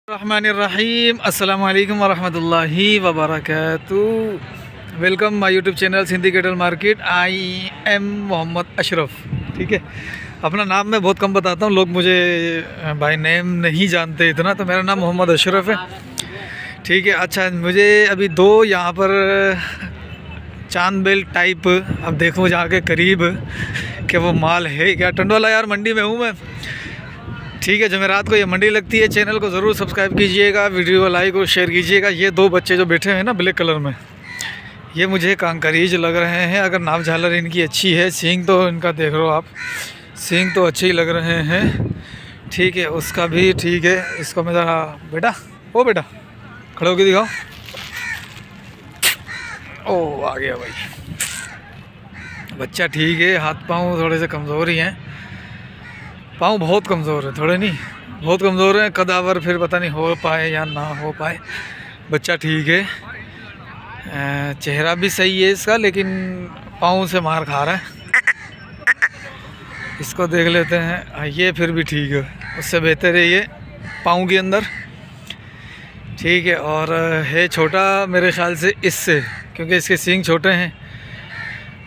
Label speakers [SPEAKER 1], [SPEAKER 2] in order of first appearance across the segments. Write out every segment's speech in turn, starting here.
[SPEAKER 1] रहमानिर्रहीम अस्सलाम वालेकुम वरहमतुल्लाहि वबरकातुहू। Welcome my YouTube channel Sindhi cattle market. I am Mohammad Ashraf. ठीक है, अपना नाम मैं बहुत कम बताता हूँ, लोग मुझे बाय नेम नहीं जानते इतना, तो मेरा नाम मोहम्मद अशरफ है। ठीक है, अच्छा मुझे अभी दो यहाँ पर चांद बेल टाइप, अब देखो जाके करीब कि वो माल है क्या। टंडवाला यार मंडी में हूँ मैं। ठीक है, जमेरात को ये मंडी लगती है। चैनल को ज़रूर सब्सक्राइब कीजिएगा, वीडियो को लाइक और शेयर कीजिएगा। ये दो बच्चे जो बैठे हैं ना ब्लैक कलर में, ये मुझे कांकरीज लग रहे हैं। अगर नाप झालर इनकी अच्छी है, सींग तो इनका देख लो आप, सींग तो अच्छे ही लग रहे हैं। ठीक है, उसका भी ठीक है। इसको मैं ज़रा बेटा, ओ बेटा खड़े होके दिखाओ। ओ आ गया भाई बच्चा। ठीक है, हाथ पाँव थोड़े से कमज़ोर ही हैं, पाँव बहुत कमज़ोर है, थोड़े नहीं बहुत कमज़ोर हैं। कदावर फिर पता नहीं हो पाए या ना हो पाए। बच्चा ठीक है, चेहरा भी सही है इसका, लेकिन पाँव से मार खा रहा है। इसको देख लेते हैं। ये फिर भी ठीक है, उससे बेहतर है ये पाँव के अंदर। ठीक है, और है छोटा मेरे ख़्याल से इससे, क्योंकि इसके सींग छोटे हैं।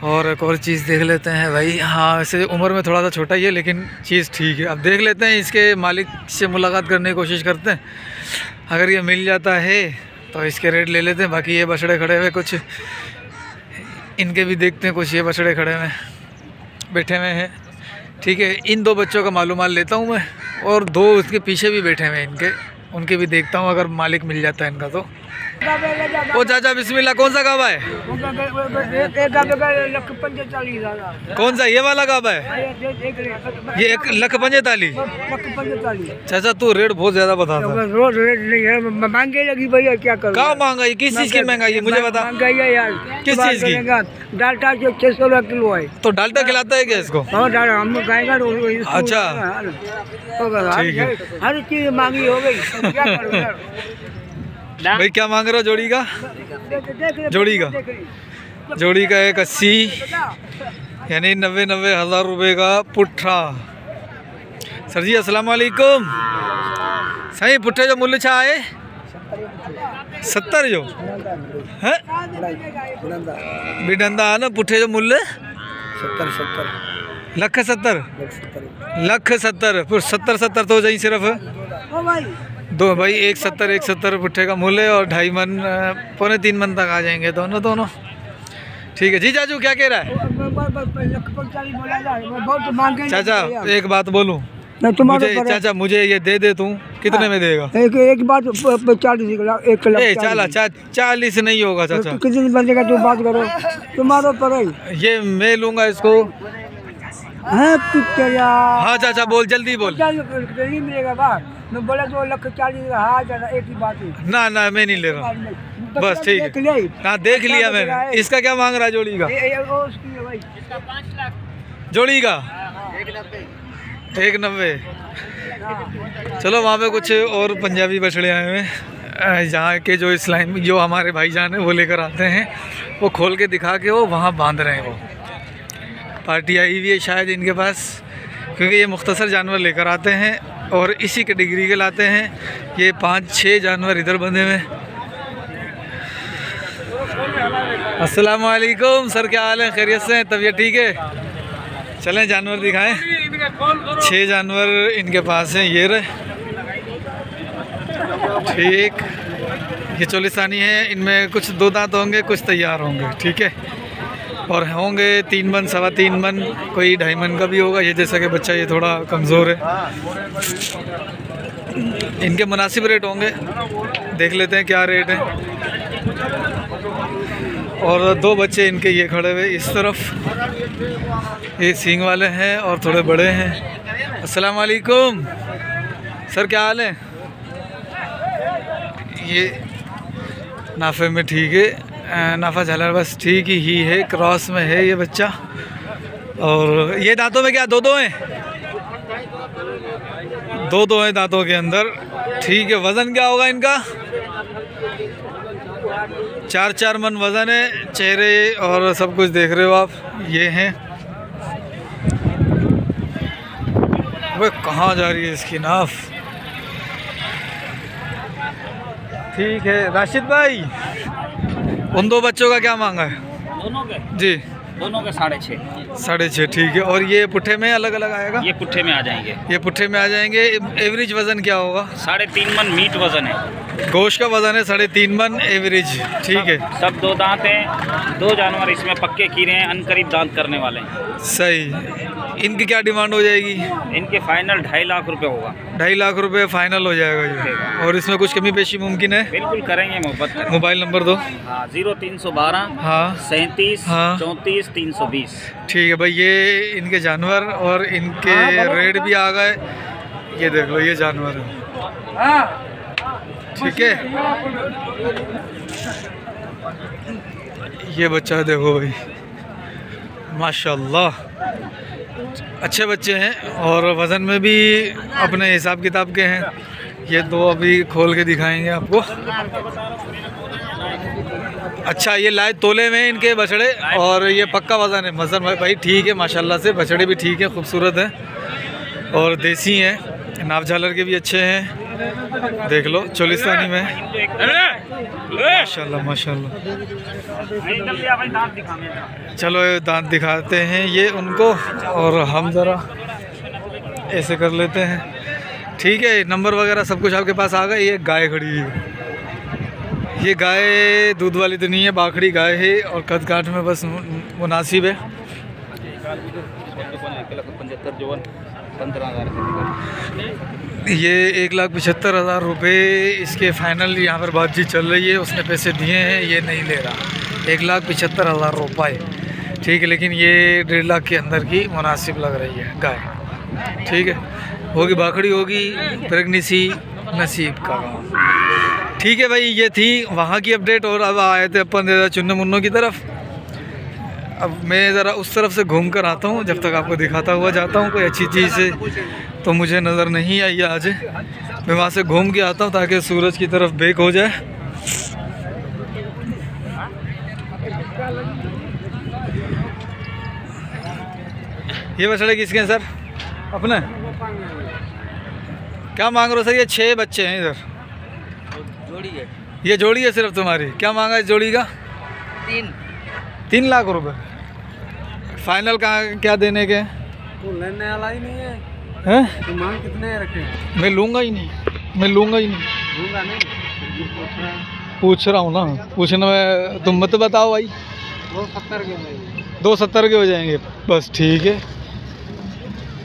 [SPEAKER 1] और एक और चीज़ देख लेते हैं भाई। हाँ, वैसे उम्र में थोड़ा सा छोटा ही है, लेकिन चीज़ ठीक है। अब देख लेते हैं, इसके मालिक से मुलाकात करने की कोशिश करते हैं। अगर ये मिल जाता है तो इसके रेट ले लेते हैं। बाकी ये बछड़े खड़े हुए, कुछ इनके भी देखते हैं। कुछ ये बछड़े खड़े हुए बैठे हुए हैं। ठीक है, इन दो बच्चों का मालूमात लेता हूँ मैं, और दो उसके पीछे भी बैठे हुए हैं इनके, उनके भी देखता हूँ अगर मालिक मिल जाता है इनका तो। ओ चाचा बिस्मिल्लाह, कौन सा गाबा है? कौन सा, ये वाला गाबा है? ये 1,45,45। चाचा तू रेट बहुत ज्यादा बता रहा है।
[SPEAKER 2] रोज रेट नहीं है, महंगी लगी भैया, क्या करूं।
[SPEAKER 1] क्या महंगाई, किस चीज की महंगाई है मुझे बता।
[SPEAKER 2] महंगाई है यार,
[SPEAKER 1] किस चीज की?
[SPEAKER 2] डाल्टा 600 किलो है। तो
[SPEAKER 1] डाल्टा खिलाता है क्या इसको?
[SPEAKER 2] हाँ डाल्टा हम खाएगा।
[SPEAKER 1] अच्छा ठीक है,
[SPEAKER 2] हर चीज महंगी हो गई, क्या करूं यार।
[SPEAKER 1] भाई क्या मांग रहे हो जोड़ी का? जोड़ी का, जोड़ी का 80 यानी 90 हज़ार रुपये का पुट्ठा। सर जी अस्सलाम वालेकुम। सही पुट्ठे जो मूल्य छा है 70 जो है बिडंदा है ना। पुट्ठे जो मूल्य 70 लख 70 फिर 70 तो जाई सिर्फ दो भाई। 170 पुट्ठे का मूल्य, और 2.5 मन 2.25 मन तक आ जाएंगे दोनों। ठीक है जी। चाचू क्या कह रहा है? चाचा एक बात बोलूं मुझे, चाचा मुझे ये दे दे, तू कितने में देगा?
[SPEAKER 2] एक बात
[SPEAKER 1] 40 नहीं होगा चाचा।
[SPEAKER 2] कितने बंदे का तू बात करो, तुम्हारे पर
[SPEAKER 1] ये मैं लूंगा इसको। हाँ चाचा बोल, जल्दी बोल।
[SPEAKER 2] नहीं मिलेगा बात, मैं बोला 2,40,000 एक ही बात है।
[SPEAKER 1] ना मैं नहीं ले रहा, बस ठीक है। हाँ देख लिया मैंने। इसका क्या मांग रहा है जोड़ी का? जोड़ी का 1,90। चलो वहाँ पे कुछ और पंजाबी बछड़े आए हुए हैं, जहाँ के जो इस लाइन में जो हमारे भाईजान है वो लेकर आते हैं, वो खोल के दिखा के वो वहाँ बांध रहे हैं। वो पार्टी आई हुई है शायद इनके पास, क्योंकि ये मुख्तसर जानवर लेकर आते हैं और इसी कैटेगरी के लाते हैं। ये 5-6 जानवर इधर बंधे हुए। अस्सलाम वालेकुम सर, क्या हाल है? खैरियत से हैं? तबीयत ठीक है? चलें जानवर दिखाएं। 6 जानवर इनके पास हैं, ये रहे। ठीक, ये चोलिस्तानी है। इनमें कुछ 2 दांत होंगे, कुछ तैयार होंगे। ठीक है, और होंगे 3 मन 3.25 मन, कोई 2.5 मन का भी होगा। ये जैसा कि बच्चा ये थोड़ा कमज़ोर है। इनके मुनासिब रेट होंगे, देख लेते हैं क्या रेट है। और 2 बच्चे इनके ये खड़े हुए इस तरफ, ये सींग वाले हैं और थोड़े बड़े हैं। अस्सलाम वालेकुम सर, क्या हाल है? ये नाफे में ठीक है, नाफा झालर बस ठीक ही है, क्रॉस में है ये बच्चा। और ये दांतों में क्या 2 हैं? 2 हैं दांतों के अंदर। ठीक है, वज़न क्या होगा इनका? 4 मन वज़न है। चेहरे और सब कुछ देख रहे हो आप, ये हैं। वह कहाँ जा रही है इसकी नाफ? ठीक है राशिद भाई, उन दो बच्चों का क्या मांगा है?
[SPEAKER 3] दोनों के
[SPEAKER 1] जी
[SPEAKER 3] दोनों के 6.5।
[SPEAKER 1] 6.5 ठीक है। और ये पुट्ठे में अलग अलग आएगा?
[SPEAKER 3] ये पुट्ठे में आ जाएंगे।
[SPEAKER 1] ये पुट्ठे में आ जाएंगे। एवरेज वज़न क्या होगा?
[SPEAKER 3] 3.5 मन मीट वजन है।
[SPEAKER 1] गोश्त का वज़न है 3.5 मन एवरेज, ठीक है।
[SPEAKER 3] सब 2 दांत हैं, 2 जानवर इसमें पक्के कीड़े हैं, अनकरीब दांत करने वाले हैं।
[SPEAKER 1] सही। इनकी क्या डिमांड हो जाएगी?
[SPEAKER 3] इनके फाइनल 2.5 लाख रुपए होगा।
[SPEAKER 1] 2.5 लाख रुपए फाइनल हो जाएगा ये। और इसमें कुछ कमी पेशी मुमकिन है?
[SPEAKER 3] बिल्कुल करेंगे, मोहब्बत करेंगे।
[SPEAKER 1] मोबाइल नंबर दो।
[SPEAKER 3] हाँ 0312
[SPEAKER 1] हाँ
[SPEAKER 3] 37
[SPEAKER 1] हाँ
[SPEAKER 3] 34 320।
[SPEAKER 1] ठीक है भाई, ये इनके जानवर और इनके रेट भी आ गए। ये देख लो, ये जानवर है, ठीक है। ये बच्चा देखो भाई, माशाल्लाह अच्छे बच्चे हैं और वज़न में भी अपने हिसाब किताब के हैं। ये दो अभी खोल के दिखाएंगे आपको। अच्छा, ये लाए तोले में इनके बछड़े और ये पक्का वज़न है। वज़न भाई ठीक है माशाल्लाह से, बछड़े भी ठीक है, खूबसूरत हैं और देसी हैं। नाप झालर के भी अच्छे हैं, देख लो चोलिस्तानी में। माशाल्लाह माशाल्लाह। चलो दांत दिखाते हैं ये उनको और हम ज़रा ऐसे कर लेते हैं, ठीक है। नंबर वगैरह सब कुछ आपके पास आ गए। ये गाय खड़ी है, ये गाय दूध वाली तो नहीं है, बाखड़ी गाय है और कद काठ में बस मुनासिब है। ये 1,75,000 रुपये इसके फाइनल यहाँ पर बातचीत चल रही है। उसने पैसे दिए हैं, ये नहीं ले रहा। 1,75,000 रुपये, ठीक है। लेकिन ये 1.5 लाख के अंदर की मुनासिब लग रही है गाय, ठीक है। होगी बाखड़ी, होगी प्रेगनेंसी, नसीब का काम, ठीक है भाई। ये थी वहाँ की अपडेट। और अब आए थे अपन चुन्नू मुन्नू की तरफ। अब मैं ज़रा उस तरफ से घूम कर आता हूँ, जब तक आपको दिखाता हुआ जाता हूँ। कोई अच्छी चीज़ से तो मुझे नज़र नहीं आई आज, मैं वहाँ से घूम के आता हूँ ताकि सूरज की तरफ बेक हो जाए। ये बछड़े किसके हैं सर? अपने? क्या मांग रहे हो सर? ये 6 बच्चे हैं इधर।
[SPEAKER 3] जोड़ी है
[SPEAKER 1] ये जोड़ी है सिर्फ तुम्हारी? क्या मांगा इस जोड़ी का? 3 लाख रुपए फाइनल। कहाँ क्या देने के?
[SPEAKER 2] तो लेने वाला ही नहीं है।
[SPEAKER 1] हैं?
[SPEAKER 2] तो मांग कितने रखे?
[SPEAKER 1] मैं लूँगा ही नहीं, मैं लूँगा ही नहीं।
[SPEAKER 2] दूंगा नहीं,
[SPEAKER 1] पूछ रहा हूँ ना, पूछने में तुम मत बताओ भाई।
[SPEAKER 2] 270 के भाई।
[SPEAKER 1] 270 के हो जाएंगे बस, ठीक है।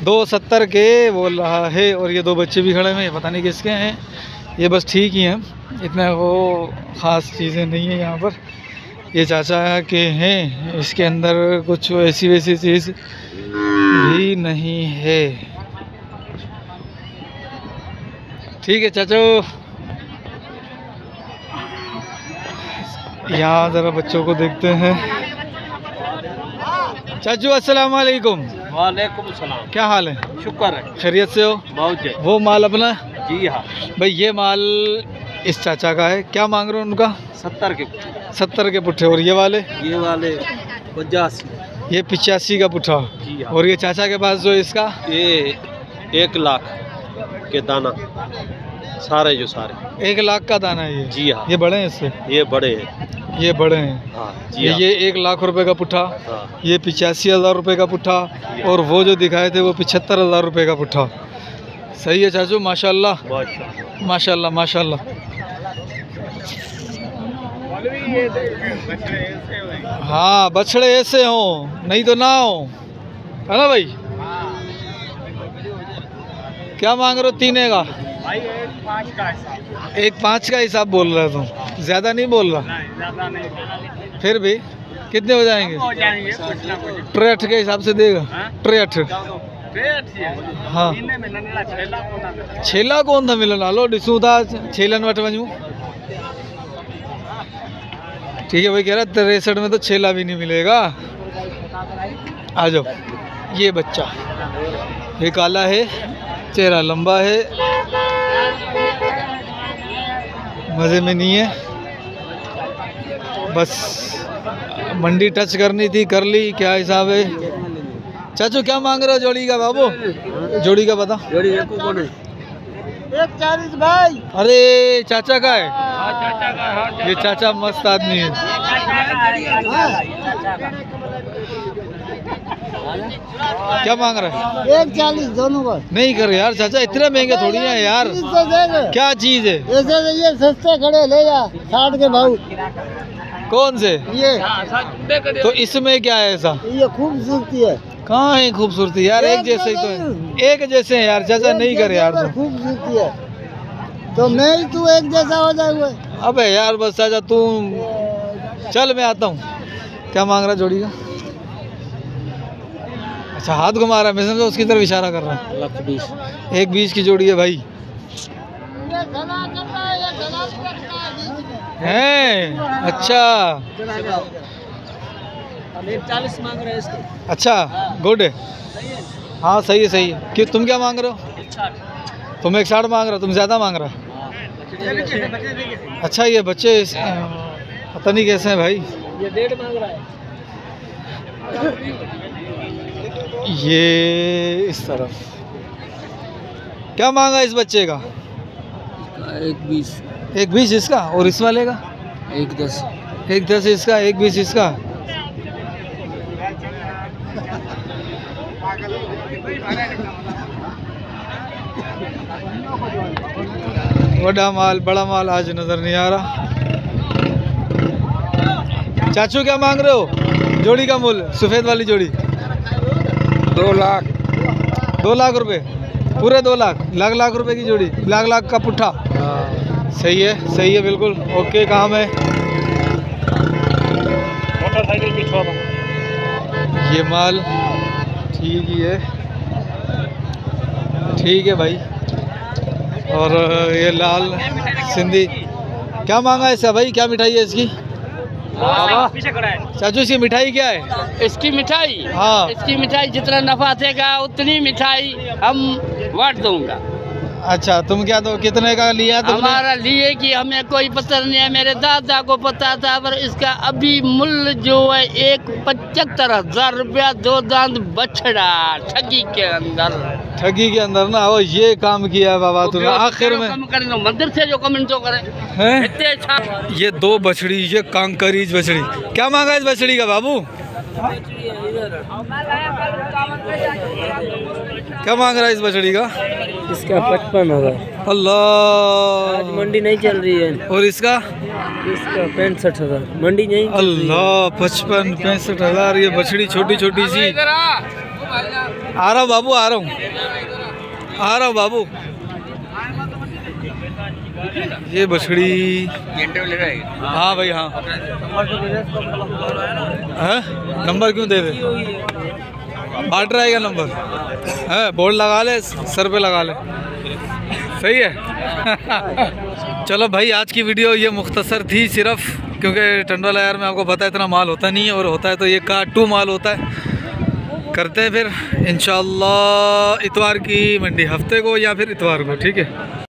[SPEAKER 1] 270 के बोल रहा है। और ये 2 बच्चे भी खड़े हैं, पता नहीं किसके हैं। ये बस ठीक ही हैं, इतना वो ख़ास चीज़ें नहीं है यहाँ पर। ये चाचा के हैं, इसके अंदर कुछ ऐसी वैसी चीज़ भी नहीं है, ठीक है चाचो। यहाँ ज़रा बच्चों को देखते हैं। चाचू अस्सलाम वालेकुम।
[SPEAKER 3] वालेकुम सलाम।
[SPEAKER 1] क्या हाल है?
[SPEAKER 3] शुक्र है,
[SPEAKER 1] खैरियत से हो?
[SPEAKER 3] बहुत है।
[SPEAKER 1] वो माल अपना?
[SPEAKER 3] जी हाँ
[SPEAKER 1] भाई ये माल इस चाचा का है। क्या मांग रहे हो उनका?
[SPEAKER 3] 70 के।
[SPEAKER 1] 70 के पुट्ठे। और ये वाले?
[SPEAKER 3] ये वाले 85।
[SPEAKER 1] ये 85 का पुट्ठा।
[SPEAKER 3] जी हाँ।
[SPEAKER 1] और ये चाचा के पास जो इसका?
[SPEAKER 3] ये 1 लाख के दाना सारे, जो सारे
[SPEAKER 1] 1 लाख का दाना है ये?
[SPEAKER 3] जी हाँ।
[SPEAKER 1] ये बड़े हैं इससे?
[SPEAKER 3] ये बड़े हैं।
[SPEAKER 1] ये बड़े हैं,
[SPEAKER 3] हाँ जी हाँ।
[SPEAKER 1] ये 1 लाख रुपए का पुट्ठा।
[SPEAKER 3] हाँ।
[SPEAKER 1] ये 85,000 रुपये का पुट्ठा। और वो जो दिखाए थे वो 75,000 रुपये का पुट्ठा। सही है चाचू, माशाल्लाह माशाल्लाह माशाल्लाह। हाँ बछड़े ऐसे हों, नहीं तो ना हो, है ना भाई? क्या मांग रहे हो? 3 का? 1.5 का हिसाब बोल रहा है तुम, ज़्यादा नहीं बोल रहा। फिर भी कितने हो जाएंगे? 63 के हिसाब से देगा? 63। हाँ 6 लाख कौन था मिलन आलो डिसू था 6 लाख वट वजू। ठीक है भाई, कह रहा 63 में तो 6 लाख भी नहीं मिलेगा। आ जाओ। ये बच्चा, ये काला है, चेहरा लंबा है, मज़े में नहीं है, बस मंडी टच करनी थी, कर ली। क्या हिसाब है चाचू? क्या मांग रहे हो जोड़ी का बाबू? जोड़ी का बता।
[SPEAKER 2] जोड़ी एको कोने 140 भाई।
[SPEAKER 1] अरे चाचा का है, ये चाचा मस्त आदमी है। क्या मांग रहा है?
[SPEAKER 2] 140 दोनों का।
[SPEAKER 1] नहीं कर यार चाचा, इतने महंगे थोड़ी है यार। क्या चीज है?
[SPEAKER 2] ऐसे ये सस्ते खड़े ले जा 60 के भाव।
[SPEAKER 1] कौन से?
[SPEAKER 2] ये
[SPEAKER 1] तो इसमें क्या है ऐसा?
[SPEAKER 2] ये खूबसूरती है।
[SPEAKER 1] कहाँ है खूबसूरती यार? एक जैसे ही तो है, एक जैसे हैं यार चाचा, नहीं कर यार तुम।
[SPEAKER 2] खूबसूरती है तो मैं ही तू एक जैसा हो जाए हुए।
[SPEAKER 1] अबे यार बस चाचा तू चल, मैं आता हूँ। क्या मांग रहा है जोड़ी का? अच्छा हाथ घुमा रहा है, मैं समझा उसकी तरफ इशारा कर रहा है। 1,20 की जोड़ी है भाई। है अच्छा
[SPEAKER 2] 40 मांग रहे हैं इसके।
[SPEAKER 1] अच्छा गुड है। हाँ सही है सही है। कि तुम क्या मांग रहे हो? तुम 160 मांग रहे हो, तुम ज़्यादा मांग रहा है। अच्छा ये बच्चे पता नहीं कैसे हैं भाई।
[SPEAKER 2] ये 1.5 मांग रहा है।
[SPEAKER 1] ये इस तरफ क्या मांगा इस बच्चे का?
[SPEAKER 2] 1.20।
[SPEAKER 1] 1,20 इसका, और इस वाले का
[SPEAKER 2] 1.10।
[SPEAKER 1] 1,10 इसका, 1,20 इसका। बड़ा माल बड़ा माल आज नजर नहीं आ रहा। चाचू क्या मांग रहे हो जोड़ी का मूल्य? सफेद वाली जोड़ी
[SPEAKER 2] 2 लाख।
[SPEAKER 1] 2 लाख रुपए, पूरे 2 लाख, लाख रुपए की जोड़ी, लाख का पुट्ठा। सही है बिल्कुल ओके। काम है
[SPEAKER 3] मोटरसाइकिल की छोड़।
[SPEAKER 1] ये माल ठीक ही है, ठीक है भाई। और ये लाल सिंधी क्या मांगा है इसका भाई? क्या मिठाई है इसकी? चाचू इसकी मिठाई क्या है?
[SPEAKER 4] इसकी मिठाई?
[SPEAKER 1] हाँ
[SPEAKER 4] इसकी मिठाई जितना नफा देगा उतनी मिठाई हम बांट दूंगा।
[SPEAKER 1] अच्छा तुम क्या तो कितने का लिया तुमने?
[SPEAKER 4] हमारा लिए कि हमें कोई पता नहीं है, मेरे दादा को पता था, पर इसका अभी मूल्य जो है 1,75,000 रुपया 2 दांत बछड़ा ठगी के अंदर।
[SPEAKER 1] ठगी के अंदर ना हो, ये काम किया है बाबा तुमने आखिर में।
[SPEAKER 4] मंदिर से जो कमेंट तो करे
[SPEAKER 1] हैं?
[SPEAKER 4] इतने अच्छा।
[SPEAKER 1] ये 2 बछड़ी, ये कांकरीज बछड़ी। क्या मांगा इस बछड़ी का बाबू? क्या मांग रहा है इस बछड़ी का?
[SPEAKER 2] इसका 55,000।
[SPEAKER 1] अल्लाह
[SPEAKER 2] आज मंडी नहीं चल रही है।
[SPEAKER 1] और इसका?
[SPEAKER 2] इसका 65,000 मंडी नहीं।
[SPEAKER 1] अल्लाह 55-65,000। ये बछड़ी छोटी छोटी सी। आ रहा हूँ बाबू, आ रहा हूँ बाबू। ये बछड़ी हाँ भाई हाँ। नंबर क्यों दे दे? बाट रहेगा नंबर है, बोर्ड लगा ले, सर पे लगा ले। सही है। चलो भाई आज की वीडियो ये मुख्तसर थी सिर्फ, क्योंकि टंडवाला यार में आपको पता है इतना माल होता नहीं है, और होता है तो ये काटू माल होता है। करते हैं फिर इंशाअल्लाह इतवार की मंडी, हफ्ते को या फिर इतवार को, ठीक है।